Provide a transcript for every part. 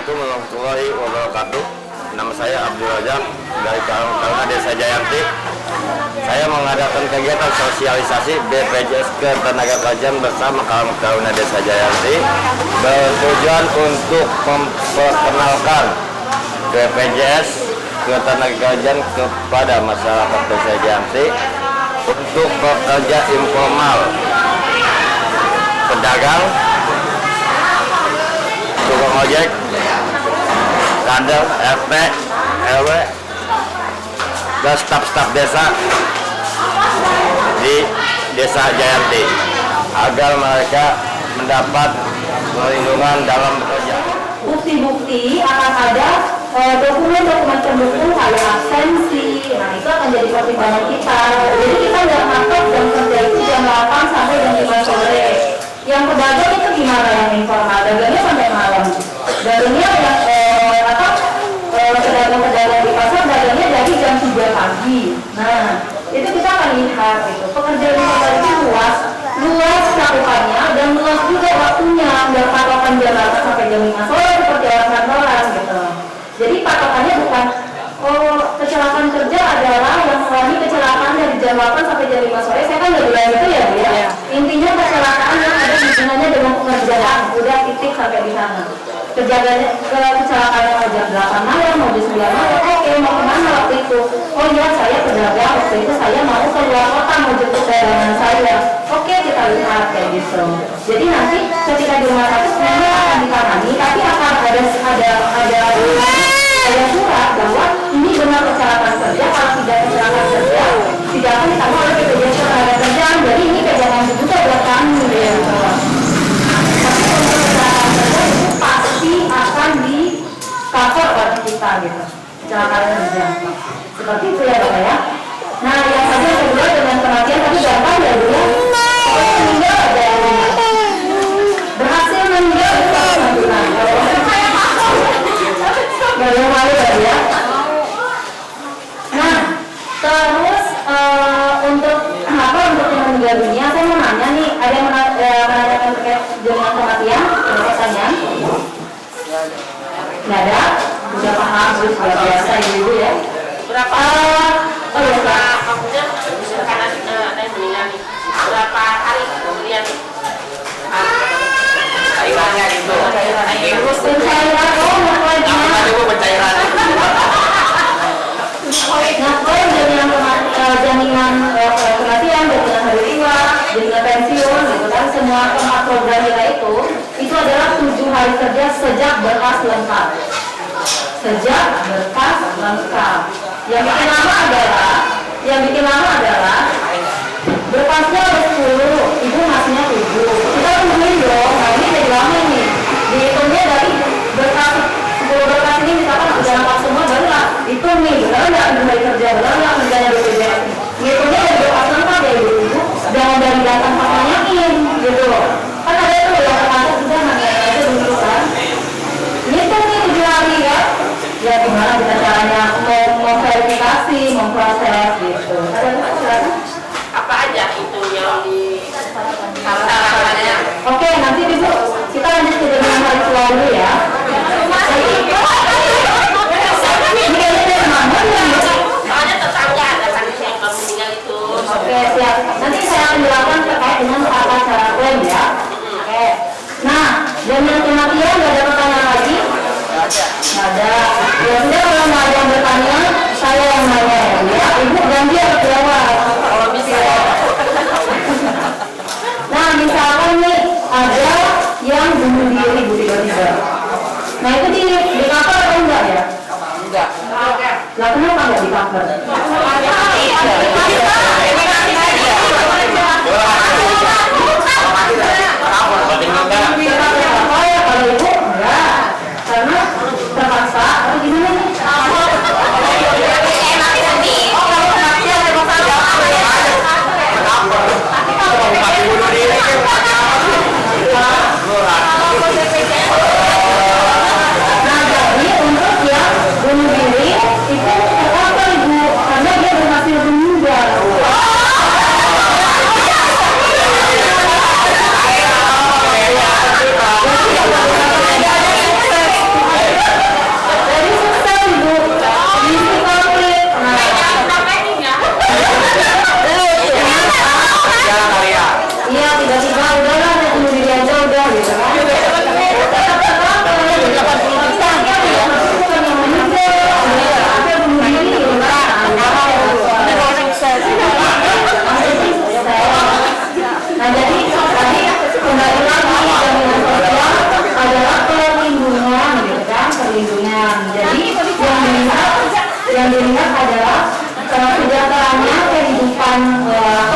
Assalamualaikum warahmatullahi wabarakatuh. Nama saya Abdul Rajab dari Karang Taruna Desa Jayanti. Saya mengadakan kegiatan sosialisasi BPJS Ketenagakerjaan bersama Karang Taruna Desa Jayanti bertujuan untuk memperkenalkan BPJS Ketenagakerjaan kepada masyarakat Desa Jayanti untuk pekerja informal, pedagang, tukang ojek, kader, RT, RW, dan staf-staf desa di Desa Jayanti agar mereka mendapat perlindungan dalam bekerja. Bukti-bukti akan ada dokumen-dokumen pendukung kayak absensi, nah itu akan jadi pertimbangan kita. Jadi kita nggak ngatur jam kerja itu jam 8 sampai jam 5 sore. Yang pedagang itu gimana yang informal? Dagangnya sampai malam. Dagangnya pedagang di pasar dagangnya dari jam 3 pagi. Nah itu kita akan lihat itu pekerjaan informal itu luas cakupannya dan luas juga waktunya. Nggak patokan jam 8 sampai jam 5 sore seperti orang kantoran gitu. Jadi patokannya bukan kecelakaan kerja adalah yang mengalami kecelakaan dari jam 8 sampai jam 5 sore. Saya kan nggak bilang itu ya Bu ya. Intinya kecelakaan yang ada hubungannya dengan pekerjaan, udah titik sampai di sana. Kecelakaan yang jam 8 malam, mau di 9 malam, oke mau kemana waktu itu? Oh iya saya pedagang, waktu itu saya mau keluar kota mau jemput dagangan saya. Oke kita lihat kayak gitu. Jadi nanti ketika di rumah sakit memang akan ditangani, tapi akan ada surat bahwa ini benar kecelakaan kerja. Kalau tidak kecelakaan kerja tidak akan ditangani oleh BPJS Ketenagakerjaan. Jadi ini pegangan juga buat kami ya. Tapi untuk kecelakaan kerja itu pasti akan di cover oleh kita gitu. Kecelakaan kerja seperti itu ya Bapak ya. Nah yang tadi yang kedua dengan kematian tapi gampang ya Bu ya. Pokoknya meninggal aja yang berhasil meninggal itu santunan. Gak ada malu ya. Nah, terus untuk yang meninggal dunia, saya mau nanya nih, ada yang menanyakan terkait dengan kematian? Ada pertanyaan? Nggak ada? Udah paham, sudah biasa ibu ya. Berapa? Oh ya Pak. Maksudnya karena ada yang meninggal nih. Berapa hari kemudian? Cairannya gitu. Pencairan, Pencairan. Ngapain jaminan kematian, jaminan hari tua, jaminan pensiun, gitu kan? Semua tempat program kita itu adalah 7 hari kerja sejak berkas lengkap. Sejak berkas lengkap. Yang bikin lama adalah berkasnya ada 10, ibu ngasihnya 7. Kita tungguin dong. Nah ini jadi lama nih. Dihitungnya dari berkas 10 berkas ini misalkan udah lengkap semua baru lah itu nih benar nggak hari kerja benar nggak kerjanya BPJS ngitungnya dari berkas lengkap ya ibu jangan dari datang tanyain gitu kan ada tuh yang termasuk sudah nanya aja dulu kan ngitung nih 7 hari ya gimana kita caranya mau verifikasi memproses gitu ada silakan Apa aja itu yang di syarat-syaratnya? oke nanti ibu kita lanjut ke jaminan hari tua dulu ya. Soalnya tetangga ada kan yang baru meninggal itu. Oke siap. Nanti saya akan jelaskan terkait dengan tata cara klaim ya. Oke. Nah, jaminan kematian nggak ada pertanyaan lagi? Nggak ada. Ya sudah kalau nggak ada yang bertanya, saya yang nanya ya. Ibu ganti atau jawab? Kalau bisa. Nah, misalkan nih ada yang bunuh diri Bu tiba-tiba. Nah itu di cover atau enggak ya? Enggak. Lah kenapa nggak di cover? Oh ya kalau ibu enggak, karena terpaksa atau gimana nih? Nah jadi untuk yang bunuh diri itu tercover ibu karena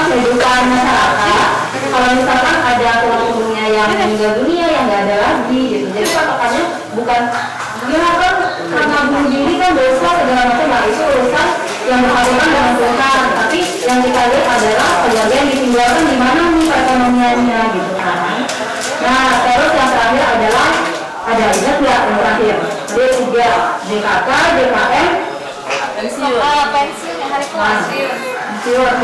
kehidupan masyarakat. Kalau misalkan ada tulang-tulangnya yang meninggal dunia yang nggak ada lagi gitu, jadi patokannya bukan ya kan karena bunuh diri kan dosa segala macam, nah itu urusan yang berkaitan dengan Tuhan. Tapi yang kita lihat adalah keluarga yang ditinggalkan di mana nih perekonomiannya gitu kan. Nah terus yang terakhir adalah ada ingat nggak yang terakhir D3 DKK DKM pensiun hari tua. pensiun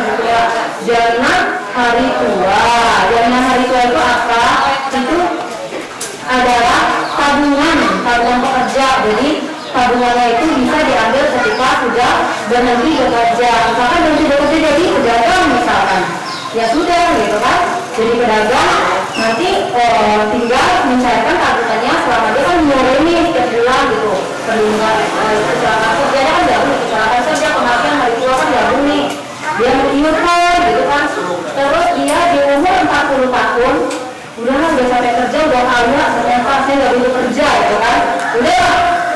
jaminan hari tua. Jaminan hari tua itu apa? Itu adalah tabungan pekerja. Jadi tabungannya itu bisa diambil ketika sudah berhenti bekerja. Misalkan berhenti bekerja jadi pedagang misalkan, ya sudah gitu kan. Jadi pedagang nanti tinggal mencairkan tabungannya selama dia kan ini setiap bulan gitu. Perlindungan kecelakaan kerjanya kan gabung, kecelakaan kerja kematian hari tua kan gabung nih. Dia mengiurkan gitu kan. Terus dia di umur 40 tahun udah capek kerja, udah kaya, ternyata saya nggak butuh kerja gitu kan. Udah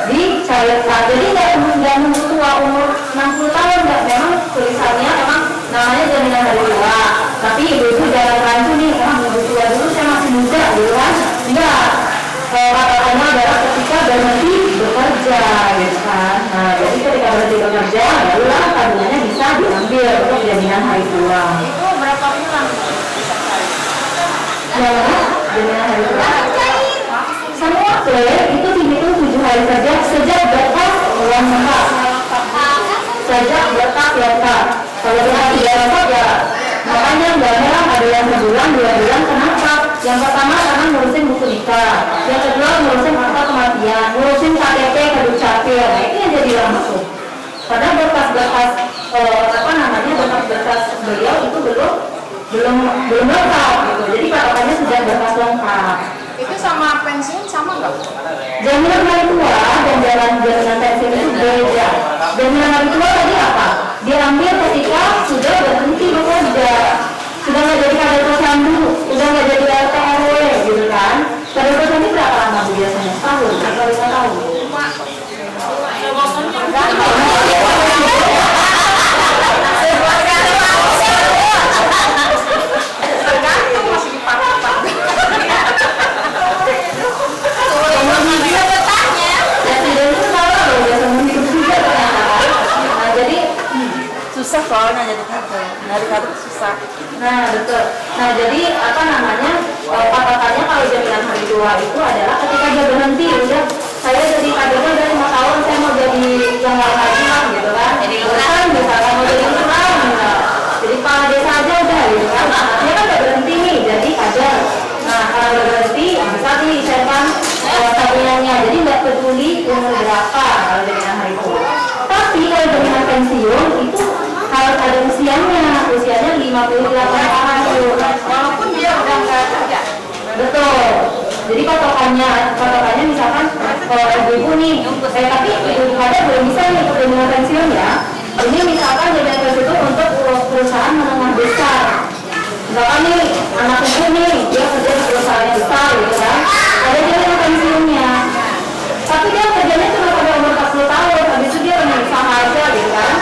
dicairkan. Jadi nggak nunggu tua umur 60 tahun, nggak, memang tulisannya emang namanya jaminan hari tua. Tapi ibu-ibu jangan rancu nih, nunggu tua dulu saya masih muda gitu kan. Enggak. Kata-katanya adalah ketika berhenti bekerja gitu kan. Nah jadi ketika berhenti bekerja barulah tabungannya bisa diambil untuk jaminan hari tua. Itu berapa bulan? Jaminan hari tua semua klaim itu dihitung 7 hari kerja sejak berkas uang lengkap. Sejak berkas lengkap. Kalau berkas tidak lengkap ya makanya nggak heran ada yang sebulan 2 bulan. Kenapa? Yang pertama karena ngurusin buku nikah, yang kedua ngurusin akta kematian, ngurusin KTP, kedukcapil. Nah itu yang jadi lama tuh. Karena berkas-berkas berkas beliau itu belum lengkap gitu. Jadi patokannya sudah berkas lengkap. Itu sama pensiun sama nggak? Jaminan hari tua dan jaminan pensiun itu beda. Jaminan hari tua tadi apa? Diambil ketika sudah berhenti bekerja, sudah nggak jadi kader posyandu, sudah nggak jadi RT RW gitu kan. Kader posyandu berapa lama bu biasanya? Tahun atau 5 tahun? Susah soalnya jadi kader, nyari kader susah. Nah betul. Nah jadi patokannya kalau jaminan hari tua itu adalah ketika dia berhenti, udah saya jadi kadernya udah 5 tahun, saya mau jadi yang lain lagi lah gitu kan. Jadi lurah misalkan mau jadi lurah, jadi kepala desa aja udah gitu kan. Dia kan udah berhenti nih jadi kader. Nah kalau udah berhenti bisa disepan tabungannya, jadi nggak peduli umur berapa kalau jaminan hari tua. Tapi kalau jaminan pensiun itu harus ada usianya 58 tahun. Walaupun dia udah nggak kerja. Betul. Jadi patokannya misalkan kalau ibu-ibu nih, tapi ibu ada belum bisa nih untuk jaminan pensiun ya. Ini misalkan jaminan pensiun itu untuk perusahaan menengah besar. Misalkan nih anak ibu nih dia kerja di perusahaan yang besar gitu kan, ada jaminan pensiunnya. Tapi dia kerjanya cuma pada umur 40 tahun, habis itu dia punya usaha aja gitu kan.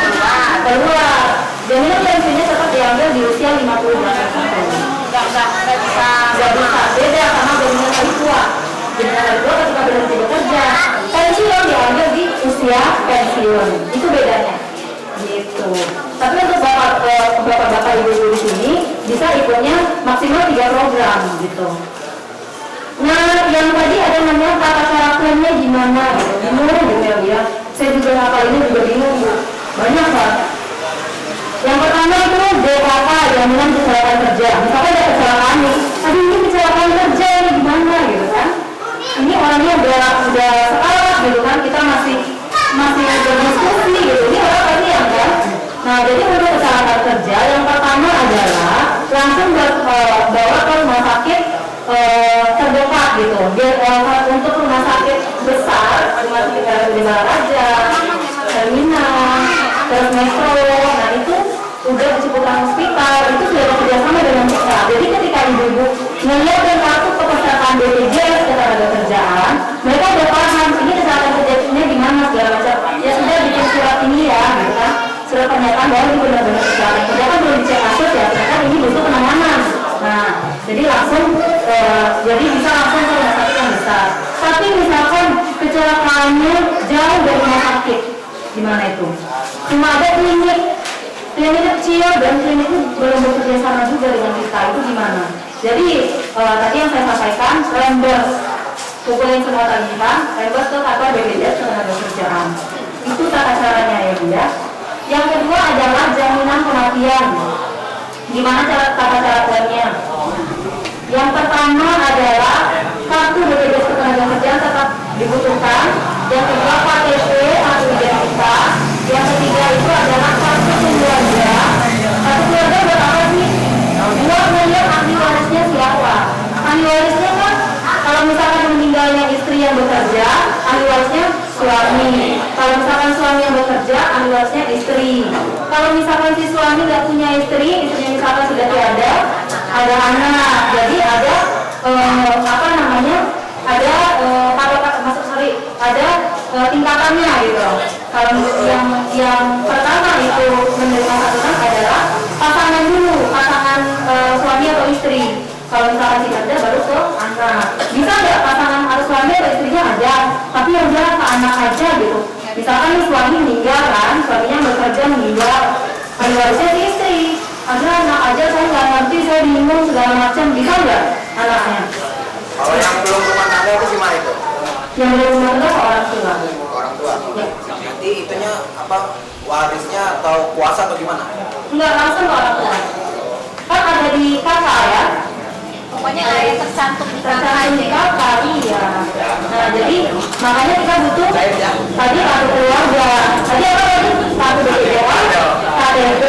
Keluar. Jaminan pensiunnya tetap diambil di usia 58 tahun. Nggak bisa, beda sama jaminan hari tua. Jaminan hari tua ketika berhenti bekerja, pensiun diambil di usia pensiun. Itu bedanya. Gitu. Tapi untuk bapak-bapak ibu-ibu di sini bisa ikutnya maksimal 3 program gitu. Nah, yang tadi ada namanya tata cara klaimnya gimana gitu. Bingung gitu ya. Saya juga hafal ini juga bingung Bu. Banyak Pak. Yang pertama itu DKK, jaminan kecelakaan kerja. Misalkan ada kecelakaan nih, aduh ini kecelakaan kerja ini gimana gitu kan. Ini orangnya udah sekarat gitu kan, kita masih berdiskusi gitu. Ini orang tadi yang kan. Nah jadi untuk kecelakaan kerja yang pertama adalah langsung bawa ke rumah sakit terdekat gitu. Untuk rumah sakit besar, rumah sakit di Balaja, Terminal, terus Metro, nah itu udah Ciputat Hospital, itu sudah bekerjasama dengan kita. Jadi ketika ibu-ibu melihat dan kartu kepesertaan BPJS Ketenagakerjaan, mereka udah paham ini kecelakaan kerjanya di mana segala macam. Ya sudah bikin surat ini ya, gitu kan, surat pernyataan bahwa ini benar-benar kecelakaan kerja kan belum dicek kenyamaannya jauh dari rumah sakit. Gimana itu? Cuma ada klinik kecil dan klinik itu belum bekerja sama juga dengan kita. Itu gimana? Jadi tadi yang saya sampaikan, reimburse, kumpulin semua tagihan, reimburse ke kantor BPJS Ketenagakerjaan. Itu tata caranya ya Bu ya. Yang kedua adalah jaminan kematian. Gimana tata cara klaimnya? Yang pertama adalah kartu BPJS Ketenagakerjaan tetap dibutuhkan. Yang kedua KTP atau identitas. Yang ketiga itu adalah kartu keluarga. Kartu keluarga buat apa sih? Buat melihat ahli warisnya siapa. Ahli warisnya kan kalau misalkan meninggalnya istri yang bekerja, ahli warisnya suami. Kalau misalkan suami yang bekerja, ahli warisnya istri. Kalau misalkan si suami nggak punya istri, istrinya misalkan sudah tiada, ada anak. Jadi ada ada tingkatannya gitu. Kalau yang pertama itu menerima santunan adalah pasangan dulu, pasangan suami atau istri. Kalau misalkan tidak ada baru ke anak. Bisa nggak pasangan harus suami atau istrinya ada, tapi yang jelas ke anak aja gitu. Misalkan nih suami meninggal kan, suaminya bekerja meninggal, ahli warisnya si istri. Ada anak aja saya nggak ngerti, saya bingung segala macam, bisa nggak anaknya? Kalau yang belum rumah tangga itu gimana itu? Yang belum rumah tangga ke orang tua. Orang tua. Ya. Nanti itunya apa? Warisnya atau kuasa atau gimana? Enggak langsung ke orang tua. Kan ada di kakak ya. Pokoknya ada tercantum di Tercantum di kakak, iya. Nah jadi makanya kita butuh tadi kartu keluarga. Tadi apa tadi? Kartu BPJS, KTP,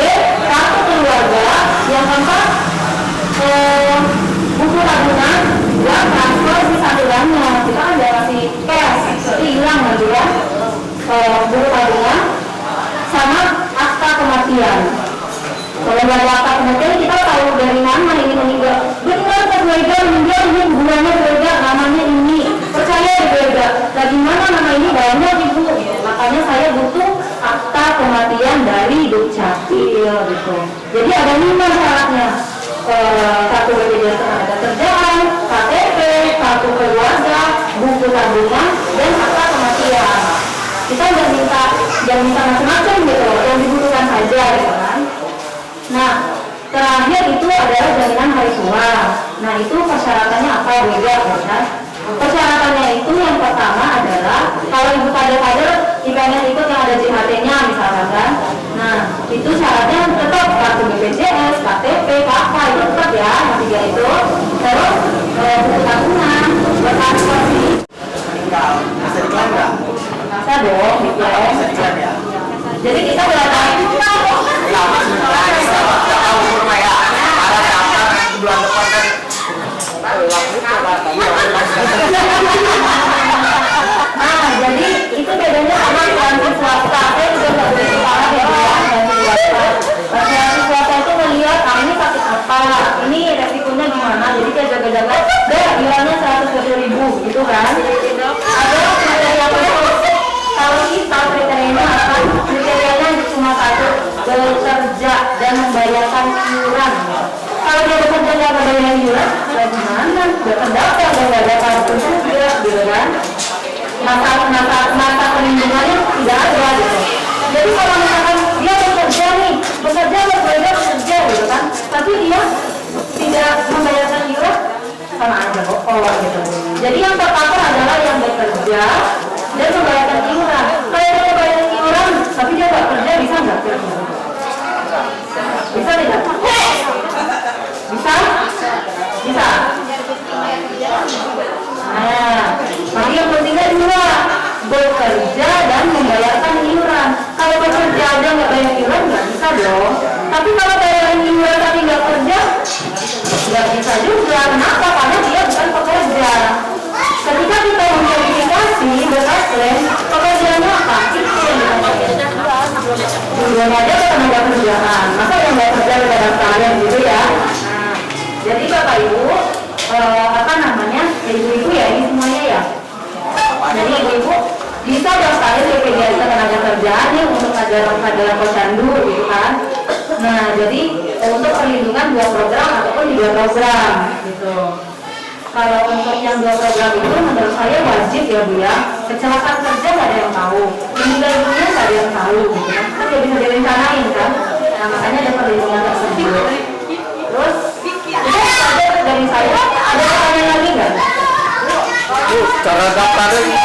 kartu keluarga. Yang keempat buku tabungan dan transfer di santulannya. Kita kan ada masih cash, tapi hilang nanti ya. Buku tabungan sama akta kematian. Kalau nggak ada akta kematian kita tahu dari mana ini meninggal. Benar keluarga meninggal ini bulannya keluarga namanya ini. Percaya ya keluarga. Lagi mana nama ini banyak ibu. Makanya saya butuh akta kematian dari Dukcapil gitu. Jadi ada 5 syaratnya. Kartu BPJS Ketenagakerjaan, KTP, kartu keluarga, buku tabungan, dan akta kematian. Kita jangan minta macam-macam gitu, yang dibutuhkan saja gitu kan. Nah, terakhir itu adalah jaminan hari tua. Nah, itu persyaratannya apa beda kan? Persyaratannya itu yang pertama adalah kalau ibu kader-kader pengen ikut yang ada JHT-nya misalkan kan. Nah, itu syaratnya tetap kartu BPJS, KTP, KK itu tetap ya, yang 3 itu. Terus buku tabungan, bertransaksi. Meninggal bisa diklaim nggak? Masa dong, diklaim. Bisa diklaim ya? Jadi kita berada Ya, nggak tahu umur Maya. Ada daftar bulan depan kan. Nah, jadi itu bedanya sama asuransi swasta. Saya juga nggak boleh salah ya Bu ya, asuransi swasta. Asuransi swasta itu melihat, ini sakit apa, ini resikonya gimana. Jadi kayak jaga-jaga, bilangnya 120.000 gitu kan. Ada kriteria khusus. Kalau kita kriterianya apa? Kriterianya cuma satu, bekerja dan membayarkan iuran. Kalau dia bekerja nggak membayar iuran, bagaimana? Berpendapat nggak ada kartu juga, gitu kan? Masa perlindungannya tidak ada gitu. Jadi kalau misalkan dia bekerja bekerja gitu kan, tapi dia tidak membayarkan iuran, sama aja kok gitu. Jadi yang terpapar adalah yang bekerja dan membayarkan iuran. Kalau dia membayarkan iuran, tapi dia nggak kerja, bisa nggak? Bisa tidak? Bisa? Bisa? Nah, tapi yang pentingnya 2, bekerja dan membayarkan iuran. Kalau bekerja aja nggak bayar iuran, nggak bisa dong. Tapi kalau bayarin iuran tapi nggak kerja, nggak bisa juga. Kenapa? Karena dia bukan pekerja. Ketika kita memverifikasi berklaim, pekerjaannya apa? Itu yang dikatakan. Tujuannya aja ketenaga kerjaan. Masa yang nggak kerja udah daftarin gitu ya? Nah, jadi Bapak Ibu, ibu-ibu ya ini semuanya ya. Jadi ibu-ibu bisa daftarin BPJS Ketenagakerjaan nih untuk kader posyandu gitu kan. Nah, jadi untuk perlindungan 2 program ataupun 3 program gitu. Kalau untuk yang 2 program itu menurut saya wajib ya Bu ya. kecelakaan kerja nggak ada yang tahu, meninggal dunia nggak ada yang tahu, gitu kan? Kan nggak bisa direncanain kan? Nah makanya ada perlindungan tersebut. Terus itu ada dari saya, ada pertanyaan lagi nggak? Cara daftarnya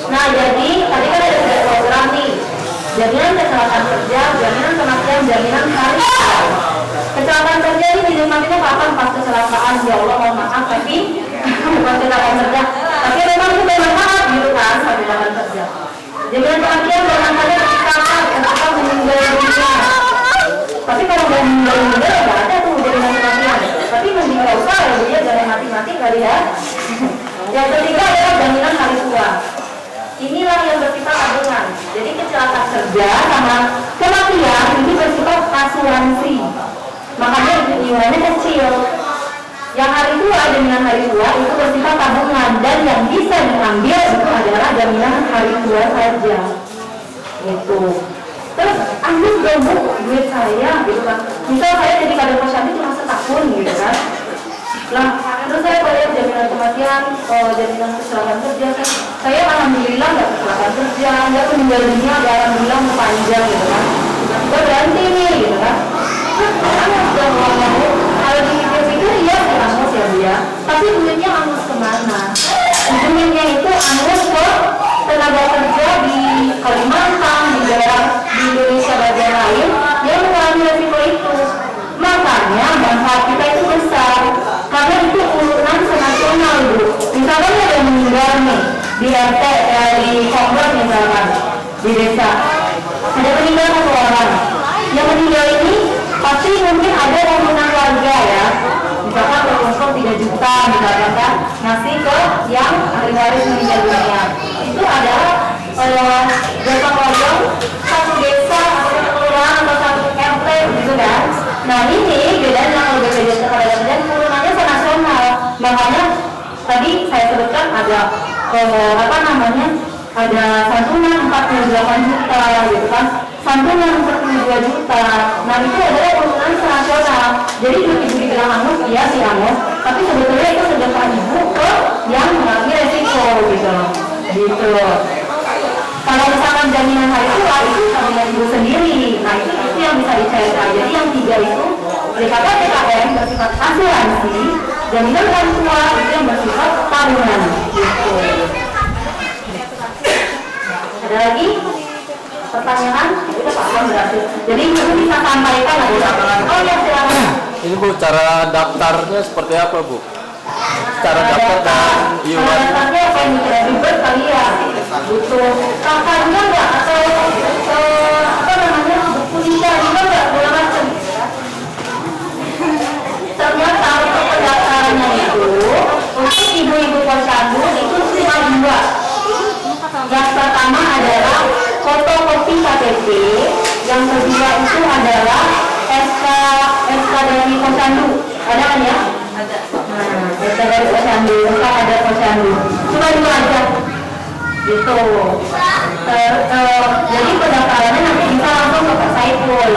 Nah jadi tadi kan ada tiga program nih, jaminan kecelakaan kerja, jaminan kematian, jaminan hari tua. Kecelakaan kerja ini dinikmatinya kapan? Pas kecelakaan, ya Allah mohon maaf, tapi bukan kecelakaan kerja, tapi memang itu bermanfaat gitu kan, kecelakaan kerja. Jaminan kematian barangkali ketika meninggal dunia. Tapi kalau udah meninggal dunia ya nggak ada tuh jaminan kematian. Tapi mending nggak usah ya, dia jangan mati-mati kali ya. Yang ketiga adalah jaminan hari tua. Inilah yang bersifat tabungan. Jadi kecelakaan kerja sama kematian ini bersifat asuransi. Makanya iurannya kecil. Yang hari tua, jaminan hari tua itu bersifat tabungan dan yang bisa diambil itu adalah jaminan hari tua saja. Gitu. Terus ambil dong bu duit saya gitu kan. Misal saya jadi kader posyandu cuma setahun gitu kan. Lah, terus saya bayar jaminan kematian, jaminan kecelakaan kerja kan. Saya alhamdulillah nggak kecelakaan kerja, nggak meninggal dunia, alhamdulillah panjang gitu kan. Tiba-tiba berhenti nih gitu kan. Angus dong uangnya bu. Kalau dipikir-pikir iya sih angus ya bu ya. Tapi duitnya angus kemana? Ujungnya itu angus ke tenaga kerja di Kalimantan, di daerah di Indonesia bagian lain yang mengalami resiko itu. Makanya manfaat kita itu besar karena itu urunan senasional bu. Misalnya ada yang meninggal nih di RT di komplek misalkan di desa ada meninggal satu orang. Yang meninggal ini pasti mungkin ada rombongan warga ya. Misalkan berkumpul 3 juta misalkan kan ngasih ke yang ahli waris meninggal dunia. Itu adalah gotong royong satu desa atau satu kelurahan atau satu RT gitu kan. Nah ini bedanya kalau BPJS Ketenagakerjaan turunannya senasional. Makanya tadi saya sebutkan ada ada santunan 48 juta gitu kan, santunan 42 juta. Nah itu adalah turunan senasional. Jadi ibu dibilang angus, iya sih angus, tapi sebetulnya itu sedekah ibu ke yang mengalami resiko gitu. Kalau misalkan jaminan hari tua itu jaminan ibu sendiri, nah itu yang bisa dicairkan. Jadi yang 3 itu DKP-DKM bersifat asuransi, jaminan hari tua itu yang bersifat tabungan gitu. Ada lagi pertanyaan? Itu Pak Bang berarti. Jadi ibu bisa sampaikan ada. Oh ya silakan. ini bu, cara daftarnya seperti apa bu? Cara daftar dan iuran. Cara daftarnya apa yang tidak ribet kali ya? Butuh kakaknya nggak atau buku nikah juga nggak boleh macam. Ternyata untuk pendaftarannya itu untuk ibu-ibu posyandu itu cuma 2. Yang pertama adalah fotokopi KTP, yang kedua itu adalah SK dari posyandu. Ada kan ya? Ada. Nah, SK dari posyandu, ada posyandu. Cuma 2 aja. Gitu. Jadi pendaftarannya nanti bisa langsung ke Pak Saiful.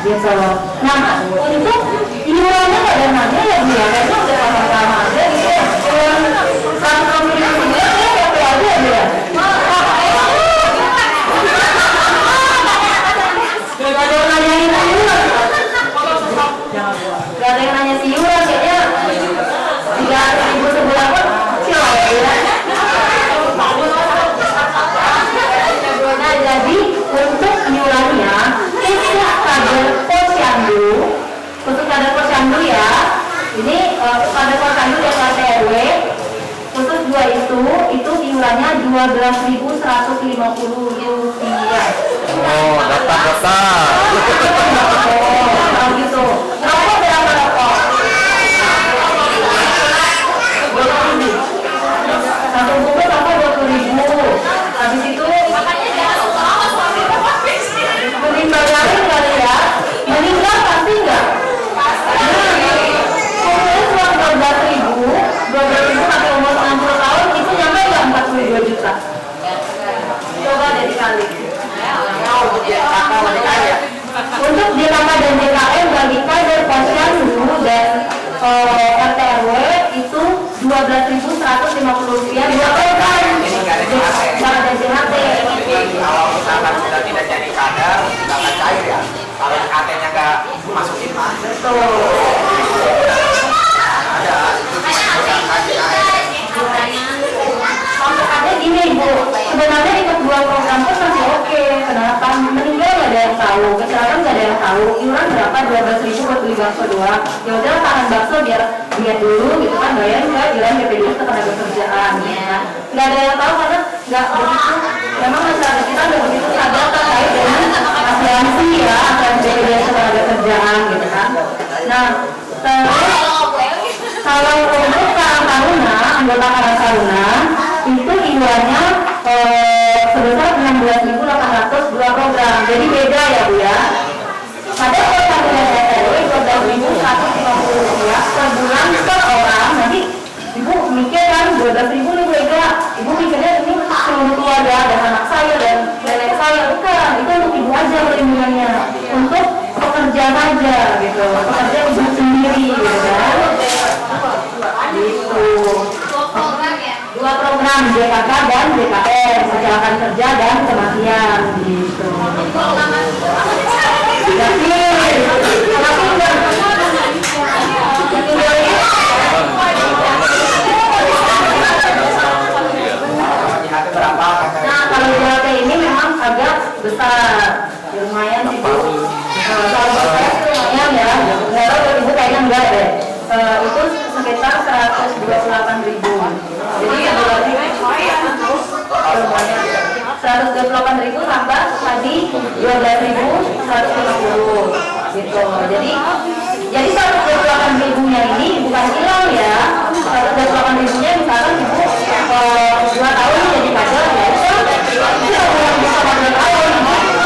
Gitu. Nah, untuk iurannya nggak ada nanya ya bu ya, kayaknya udah sama-sama aja gitu ya. Iuran 1,9 ya apa aja ya. Gak ada yang nanyain iuran. Gak ada yang nanya si iuran kayaknya 3.000 sebulan pun kecil ya. Nah jadi untuk iurannya untuk kader posyandu, untuk kader posyandu ya, ini kader posyandu yang RT/RW khusus 2 itu iurannya Rp12.150. Oh, daftar. Oh, gitu. Rokok berapa rokok? 20.000. Satu bungkus rokok 20.000. Habis itu mending bayarin kali ya. Meninggal pasti enggak? Pokoknya cuma 12.000. bakso doang. Ya udah tahan bakso biar lihat dulu gitu kan, bayar nggak bilang BPJS Ketenagakerjaan gitu kan. Nggak ada yang tahu karena nggak begitu. Memang masyarakat kita nggak begitu sadar terkait dengan asuransi ya, asuransi BPJS Ketenagakerjaan gitu kan. Nah, terus kalau untuk Karang Taruna, anggota Karang Taruna itu iurannya sebesar 16.800 dua program. Jadi beda ya Bu ya. Pada program RW 12.150 rupiah per bulan per orang. Nanti Ibu mikir kan 12.000 nih Bu Ega. Ibu mikirnya ini seluruh keluarga dan anak saya dan nenek saya. Bukan, itu untuk Ibu aja perlindungannya. Untuk pekerja aja gitu. Pekerja Ibu sendiri gitu kan. Gitu. Dua program JKK dan JKR, kecelakaan kerja dan kematian gitu. Nah kalau JKT ini memang agak besar, lumayan sih Bu. Kalau saya lumayan ya, nggak tahu Ibu kayaknya enggak deh. Itu sekitar 128.000. Jadi yang berarti 128.000 tambah tadi 12.150 gitu. Jadi 128.000-nya ini bukan hilang ya. 128.000-nya misalkan Ibu 2 tahun jadi pajak ya. Itu yang bisa mengambil tahun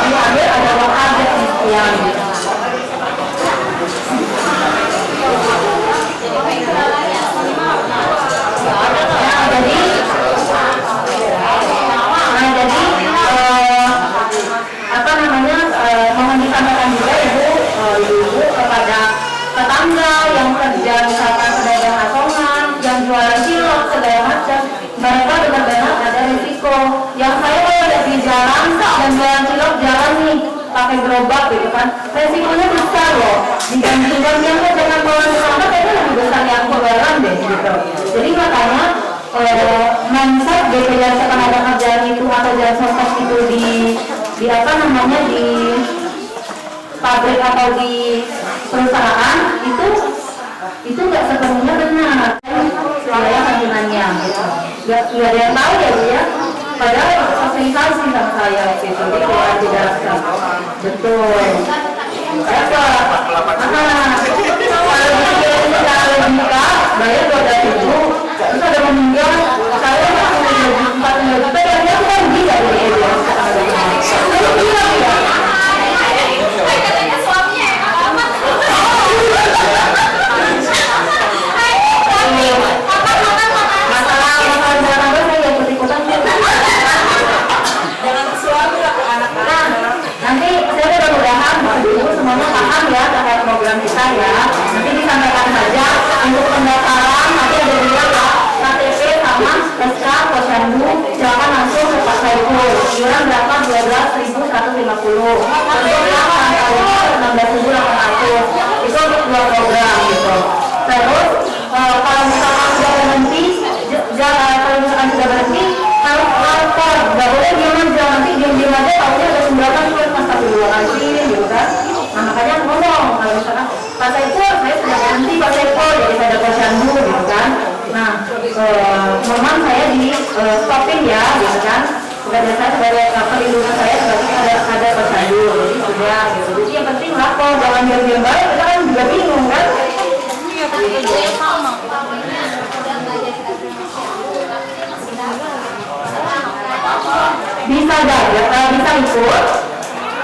diambil ada uang pajak yang gitu. Mohon disampaikan juga ibu kepada tetangga yang kerja misalkan pedagang asongan, yang jualan cilok segala macam, mereka benar-benar ada risiko. Yang saya kalau ada di jalan dan jualan cilok jalan nih pakai gerobak gitu kan, resikonya besar loh. Dibandingkan yang dengan bawa sana kayaknya lebih besar yang jualan deh gitu. Jadi makanya mindset BPJS Ketenagakerjaan itu atau jasa sosial itu di apa namanya di pabrik atau di perusahaan itu nggak sepenuhnya benar wilayah kandungannya gitu. Nggak ada yang tahu ya Bu ya. Padahal sosialisasi sama saya gitu. Jadi kalau dijelaskan betul. Kalau logika bayar 12.000 terus ada meninggal saya nggak 4 juta ya dia kan dia dari dia nanti saya mudah-mudahan Ibu semuanya paham ya terkait program kita ya. Nanti disampaikan saja untuk pendaftaran nanti ada dua ya, KTP sama SK Posyandu. Silakan langsung ke Pak Saiful. Iuran berapa? 12.150. Untuk yang angkanya 16.800. Itu untuk dua program gitu. Terus kalau misalkan sudah berhenti, harus lapor. Gak boleh diam aja, nanti diam aja tahunya ada sumbangan terus masa dulu lagi gitu kan. Nah makanya aku ngomong kalau misalkan Pak Saiful, saya sudah berhenti Pak Saiful, jadi saya ada Posyandu gitu kan. Nah memang saya di stopin ya gitu kan. Sudah saya sebagai perlindungan saya sebagai ada Posyandu, jadi sudah gitu. Jadi yang penting lapor, jangan diam baik, kita kan juga bingung kan. Bisa bisa ikut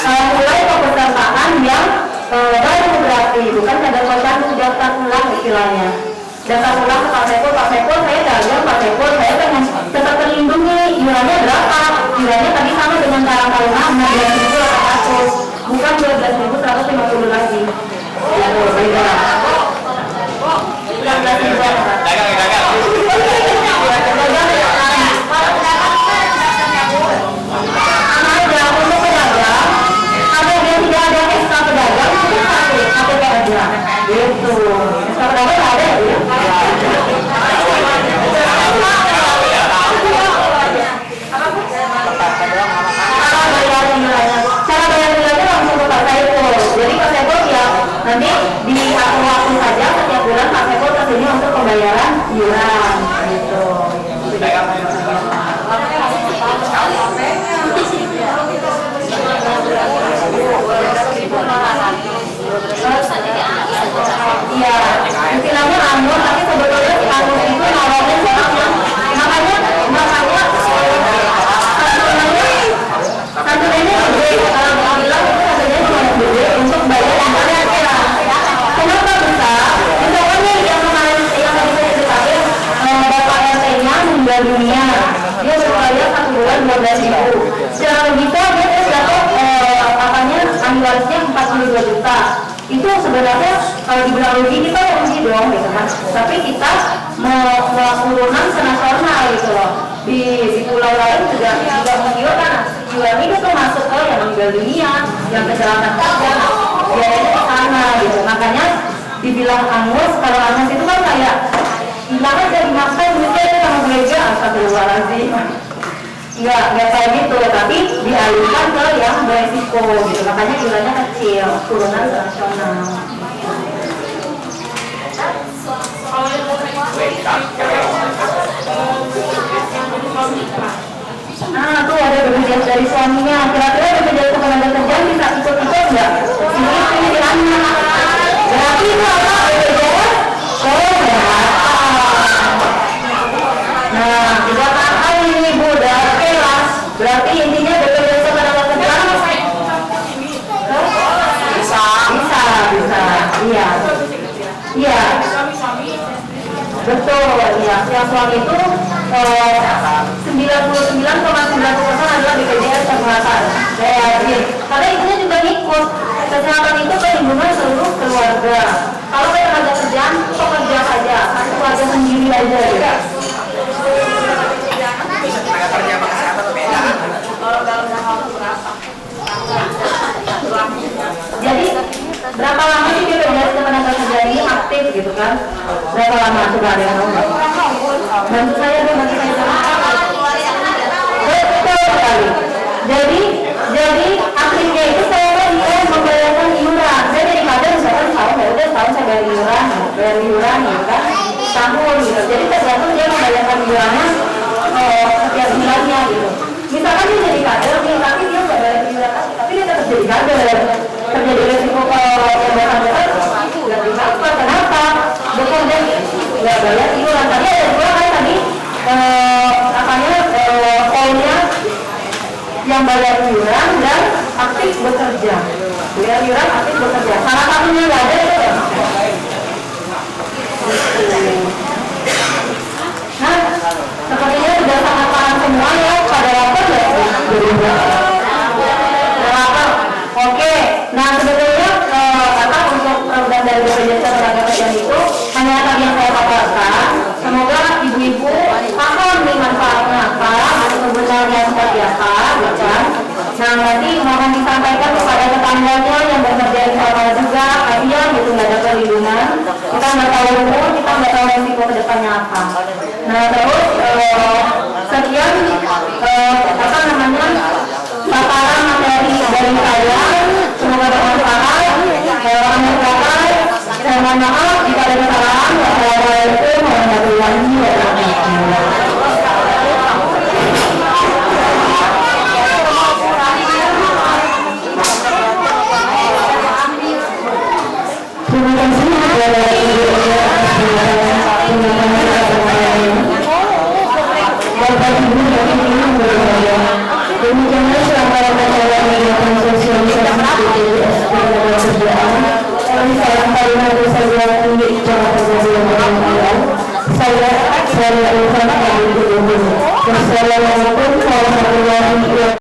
mulai pesertaan yang baru berarti bukan ada Posyandu daftar ulang istilahnya. Daftar ulang ke Pak Saiful saya dagang Pak Saiful saya pengen tetap terlindungi. Iurannya berapa? Iurannya tadi sama dengan Karang Taruna 16.800 bukan 12.150 lagi. Ya beda. 16.000 dagang. Untuk pedagang, kalau dia tidak ada SK pedagang, mungkin KTP aja. Gitu. SK pedagang ada ya? Cara bayar nilainya langsung ke Pak Saiful. Jadi Pak Saiful ya nanti di itu sebenarnya kalau dibilang rugi kita rugi dong gitu kan, tapi kita turunan senasional gitu loh. Di pulau lain juga menjiwakan jiwa itu tuh masuk ke yang meninggal dunia, yang kecelakaan kerja, biayanya ke sana gitu. Makanya dibilang angus, kalau angus itu kan kayak hilang aja dimakan duitnya itu sama gereja, astagfirullahaladzim. Enggak kayak gitu, tapi dialihkan ke yang beresiko gitu. Makanya jumlahnya kecil, turunan nasional. Nah tuh ada BPJS dari suaminya. Kira-kira BPJS ketenaga kerjaan bisa ikut itu enggak? Ini pilihannya. Berarti itu apa BPJS? Nah, tidak tahu ini Bu, udah kelas. Berarti intinya BPJS ketenaga kerjaan bisa. Iya. Betul, ya. Yang suami itu 99,9% adalah BPJS kesehatan. Saya yakin. Karena ibunya juga ngikut. Kesehatan itu perlindungan seluruh keluarga. Kalau tenaga kerjaan, pekerja saja, keluarga sendiri aja ya. Tenaga kerja sama kesehatan beda. Kalau dalam jangka waktu berapa? Jadi berapa lama sih BPJS ketenaga kerjaan ini aktif gitu kan? Berapa lama coba ada yang tahu? Bantu saya dong, bantu saya. Betul sekali. Jadi aktifnya itu saya membayarkan iuran. Saya dari kader misalkan setahun saya bayar iuran gitu kan, tahun gitu. Jadi tergantung dia membayarkan iurannya setiap bulannya gitu. Misalkan dia jadi kader nih, tapi dia nggak bayar iuran lagi, tapi dia tetap jadi kader. Terjadi resiko pembayaran nggak dibayar. Kenapa? Bekerja nggak bayar iuran. Tadi ada dua kan tadi poinnya yang bayar iuran dan aktif bekerja. Bayar iuran, aktif bekerja. Salah satunya nggak ada itu ya. Nah, sepertinya sudah sangat paham semua ya pada lapor ya. Oke, nah sebetulnya untuk program dari BPJS Ketenaga Kerjaan itu hanya tadi yang saya paparkan. Semoga ibu-ibu paham nih manfaatnya apa, sebenarnya seperti apa, kan? Nah nanti mohon disampaikan kepada tetangganya yang bekerja informal juga, kasihan gitu nggak ada perlindungan. Kita nggak tahu umur, kita nggak tahu risiko kedepannya apa. Nah terus sekian paparan materi dari saya. Semoga bermanfaat. Saya mohon maaf jika ada kesalahan. Wassalamualaikum warahmatullahi wabarakatuh. Terima kasih kepada Bapak Ibu dan Ibu yang berbahagia. Demikianlah selama acara kegiatan sosialisasi BPJS Ketenaga Kerjaan. Kami salam terima saja untuk Jakarta yang berbahagia. Saya Ulfa. Wassalamualaikum warahmatullahi wabarakatuh.